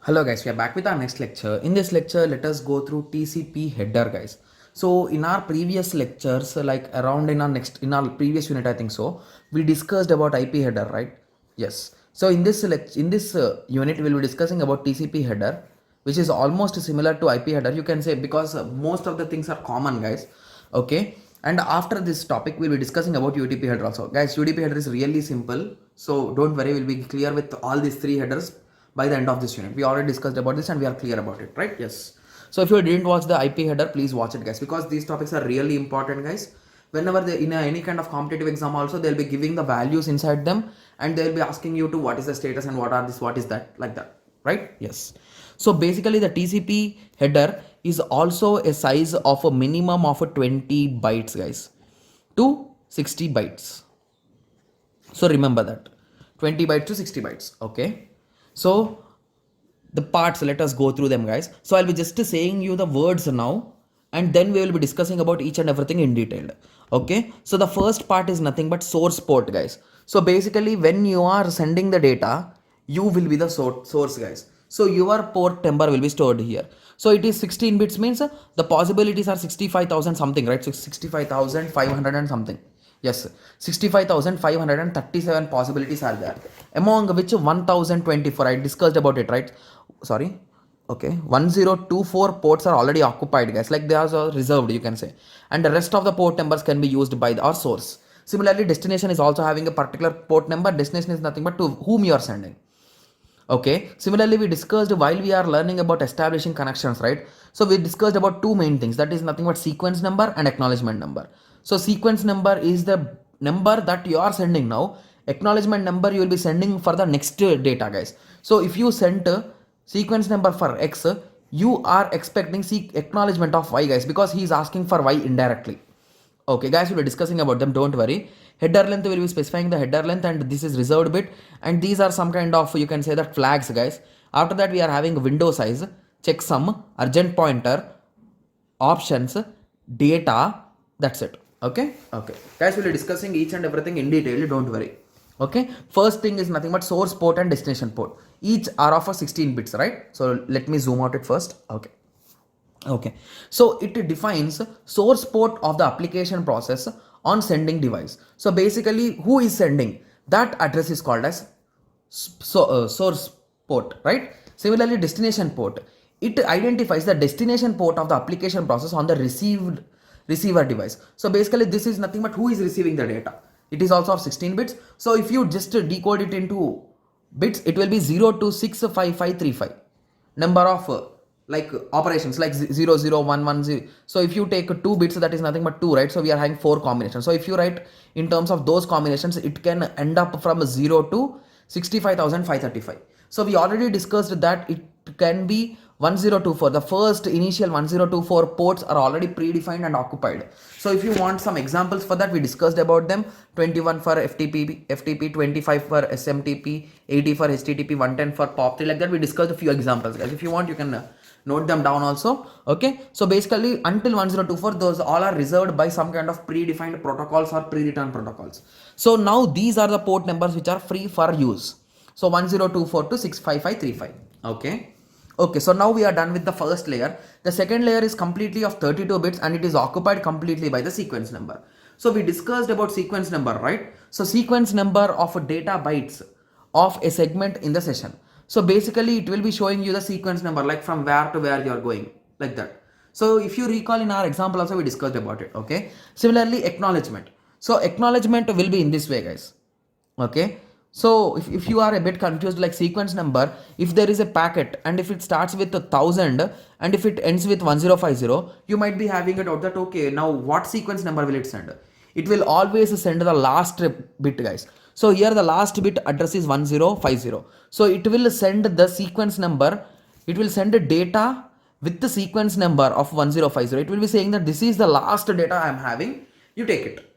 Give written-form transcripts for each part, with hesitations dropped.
Hello guys, we are back with our next lecture. In this lecture, let us go through TCP header guys. So in our previous lectures, like around in our previous unit, I think so, we discussed about IP header, right? Yes. So in this unit, we'll be discussing about TCP header, which is almost similar to IP header. You can say because most of the things are common, guys. Okay. And after this topic, we'll be discussing about UDP header also. Guys, UDP header is really simple. So don't worry, we'll be clear with all these three headers by the end of this unit. We already discussed about this and we are clear about it, right? Yes. So if you didn't watch the IP header, please watch it, guys, because these topics are really important, guys. Whenever they in any kind of competitive exam also, they'll be giving the values inside them and they'll be asking you to what is the status and what are this, what is that, like that, right? Yes. So basically the TCP header is also a size of a minimum of 20 bytes, guys, to 60 bytes. So remember that 20 bytes to 60 bytes. Okay. So the parts, let us go through them, guys. So I'll be just saying you the words now and then we will be discussing about each and everything in detail. Okay. So the first part is nothing but source port, guys. So basically when you are sending the data, you will be the source, guys. So your port number will be stored here. So it is 16 bits means the possibilities are 65,000 something, right? So 65,500 and something. Yes, 65,537 possibilities are there, among which 1024, I discussed about it, right? Sorry. Okay, 1024 ports are already occupied, guys, like they are reserved, you can say, and the rest of the port numbers can be used by our source. Similarly, destination is also having a particular port number. Destination is nothing but to whom you are sending. Okay, similarly, we discussed while we are learning about establishing connections, right? So we discussed about two main things, that is nothing but sequence number and acknowledgement number. So sequence number is the number that you are sending now. Acknowledgement number you will be sending for the next data, guys. So if you send sequence number for X, you are expecting acknowledgement of Y, guys, because he is asking for Y indirectly. Okay, guys, we'll be discussing about them, don't worry. Header length will be specifying the header length and this is reserved bit, and these are some kind of, you can say that, flags, guys. After that we are having window size, checksum, urgent pointer, options, data, that's it. Okay, guys, we'll be discussing each and everything in detail, don't worry. Okay, first thing is nothing but source port and destination port, each are of a 16 bits, right? So let me zoom out it first. Okay, so it defines source port of the application process on sending device. So basically who is sending, that address is called as source port, right? Similarly, destination port, it identifies the destination port of the application process on the receiver device. So basically this is nothing but who is receiving the data. It is also of 16 bits. So if you just decode it into bits, it will be 0 to 65535 number of like operations, like 0 0 1 1 0. So if you take 2 bits, that is nothing but 2, right? So we are having 4 combinations. So if you write in terms of those combinations, it can end up from 0 to 65,535. So we already discussed that it can be 1024. The first initial 1024 ports are already predefined and occupied. So if you want some examples for that, we discussed about them. 21 for FTP, 25 for SMTP, 80 for HTTP, 110 for POP3, like that. We discussed a few examples, guys. If you want, you can note them down also. Okay, so basically until 1024, those all are reserved by some kind of predefined protocols or pre-written protocols. So now these are the port numbers which are free for use. So 1024 to 65535. Okay, so now we are done with the first layer. The second layer is completely of 32 bits and it is occupied completely by the sequence number. So we discussed about sequence number, right? So sequence number of data bytes of a segment in the session. So basically it will be showing you the sequence number, like from where to where you are going, like that. So if you recall, in our example also we discussed about it. Okay, similarly acknowledgement. So acknowledgement will be in this way, guys. Okay, so if you are a bit confused, like sequence number, if there is a packet and if it starts with 1000 and if it ends with 1050, you might be having it out that, okay, now what sequence number will it send? It will always send the last bit, guys. So here the last bit address is 1050. So it will send the sequence number, it will send data with the sequence number of 1050. It will be saying that this is the last data I am having, you take it.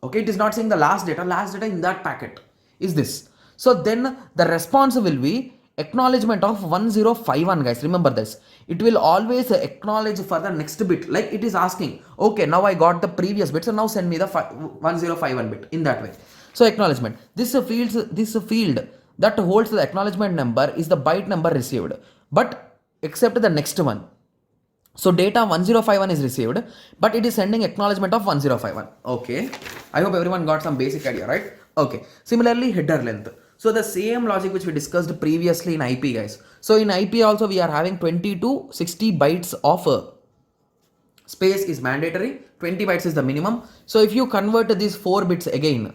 Okay, it is not saying the last data in that packet is this. So then the response will be acknowledgement of 1051, guys. Remember this, it will always acknowledge for the next bit, like it is asking, okay, now I got the previous bit, so now send me the 1051 bit, in that way. So acknowledgement, this field that holds the acknowledgement number is the byte number received. but except the next one. So data 1051 is received, but it is sending acknowledgement of 1051. Okay. I hope everyone got some basic idea, right? Okay. Similarly, header length. So the same logic which we discussed previously in IP, guys. So in IP also we are having 20 to 60 bytes of space is mandatory. 20 bytes is the minimum. So if you convert these 4 bits again,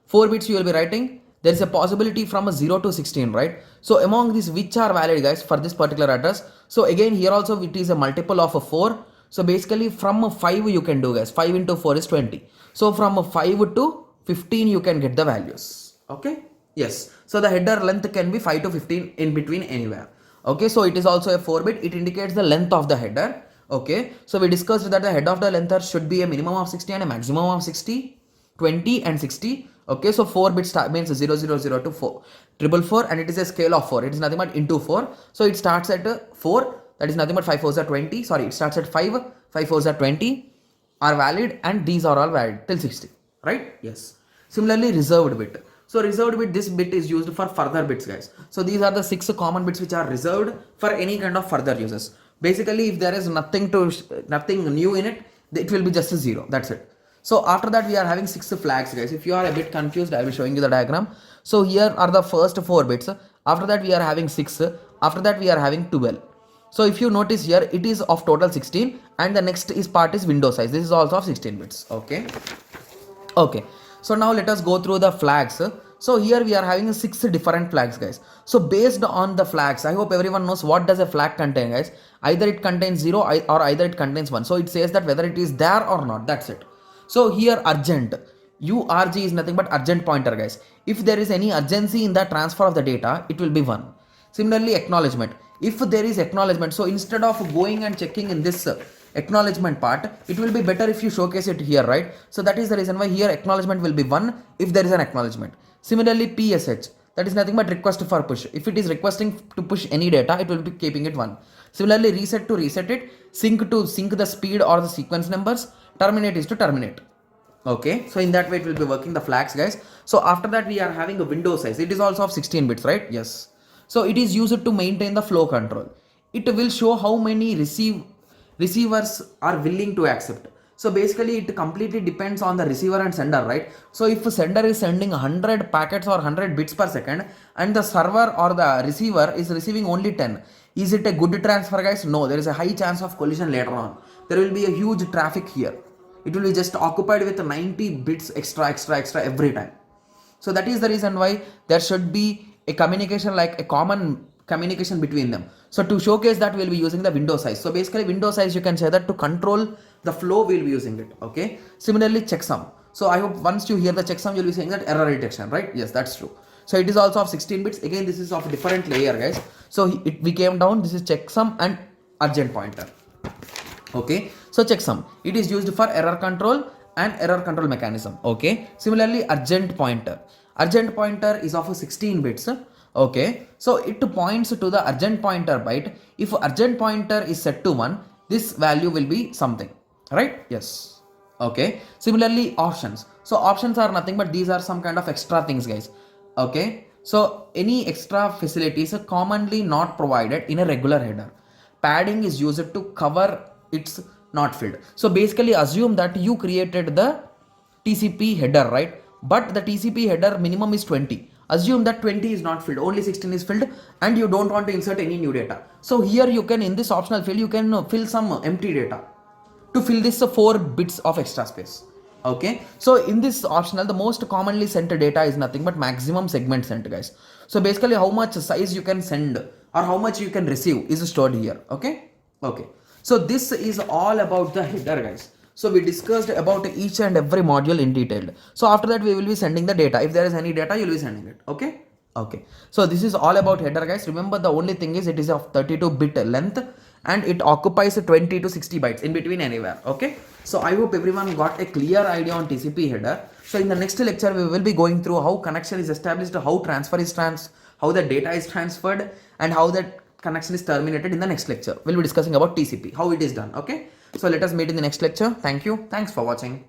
4 bits you will be writing, there is a possibility from a 0 to 16, right? So among these which are valid, guys, for this particular address. So again here also it is a multiple of a 4. So basically from a 5 you can do, guys. 5 into 4 is 20. So from a 5 to 15 you can get the values. Okay. Yes. So the header length can be 5 to 15 in between anywhere. Okay. So it is also a 4 bit. It indicates the length of the header. Okay. So we discussed that the head of the length should be a minimum of 60 and a maximum of 60, 20 and 60. Okay, so 4 bits means 0, 0, 0 to 4, 444, and it is a scale of 4. It is nothing but into 4. So it starts at 4, that is nothing but 5 4s are 20. Sorry, it starts at 5, 5 4s are 20 are valid, and these are all valid till 60, right? Yes. Similarly, reserved bit. So reserved bit, this bit is used for further bits, guys. So these are the 6 common bits which are reserved for any kind of further uses. Basically, if there is nothing new in it, it will be just a 0. That's it. So after that we are having 6 flags, guys. If you are a bit confused, I will showing you the diagram. So here are the first 4 bits. After that we are having 6. After that we are having 12. So if you notice here, it is of total 16, and the next is part is window size. This is also of 16 bits. Okay. Okay. So now let us go through the flags. So here we are having 6 different flags, guys. So based on the flags, I hope everyone knows what does a flag contain, guys. Either it contains 0 or either it contains 1. So it says that whether it is there or not. That's it. So here urgent, URG is nothing but urgent pointer, guys. If there is any urgency in the transfer of the data, it will be 1. Similarly, acknowledgement. If there is acknowledgement, so instead of going and checking in this acknowledgement part, it will be better if you showcase it here, right? So that is the reason why here acknowledgement will be 1 if there is an acknowledgement. Similarly, PSH, that is nothing but request for push. If it is requesting to push any data, it will be keeping it 1. Similarly, reset to reset it, sync to sync the speed or the sequence numbers, terminate is to terminate. Okay, so in that way it will be working the flags, guys. So after that we are having a window size. It is also of 16 bits, right? Yes. So it is used to maintain the flow control. It will show how many receivers are willing to accept. So basically it completely depends on the receiver and sender, right? So if a sender is sending 100 packets or 100 bits per second and the server or the receiver is receiving only 10, is it a good transfer, guys? No, there is a high chance of collision later on. There will be a huge traffic here. It will be just occupied with 90 bits extra every time. So that is the reason why there should be a communication, like a common communication between them. So to showcase that, we'll be using the window size. So basically window size, you can say that to control the flow, we'll be using it. Okay. Similarly, checksum. So I hope once you hear the checksum, you'll be saying that error detection, right? Yes, that's true. So it is also of 16 bits. Again, this is of a different layer, guys. So we came down, this is checksum and urgent pointer. Okay, so checksum, it is used for error control and error control mechanism. Okay, similarly urgent pointer is of 16 bits. Okay, so it points to the urgent pointer byte. If urgent pointer is set to 1, this value will be something, right? Yes. Okay, similarly options. So options are nothing but these are some kind of extra things, guys. Okay, so any extra facilities are commonly not provided in a regular header. Padding is used to cover it's not filled. So basically assume that you created the TCP header, right? But the TCP header minimum is 20. Assume that 20 is not filled, only 16 is filled, and you don't want to insert any new data. So here you can, in this optional field, you can fill some empty data to fill this 4 bits of extra space. Okay, so in this optional, the most commonly sent data is nothing but maximum segment sent, guys. So basically how much size you can send or how much you can receive is stored here. Okay. Okay. So this is all about the header, guys. So we discussed about each and every module in detail. So after that we will be sending the data. If there is any data, you will be sending it. Okay. Okay. So this is all about header, guys. Remember, the only thing is it is of 32-bit length and it occupies 20 to 60 bytes in between anywhere. Okay. So I hope everyone got a clear idea on TCP header. So in the next lecture, we will be going through how connection is established, how transfer is how the data is transferred, and how that connection is terminated. In the next lecture we'll be discussing about TCP, how it is done. Okay, so let us meet in the next lecture. Thank you. Thanks for watching.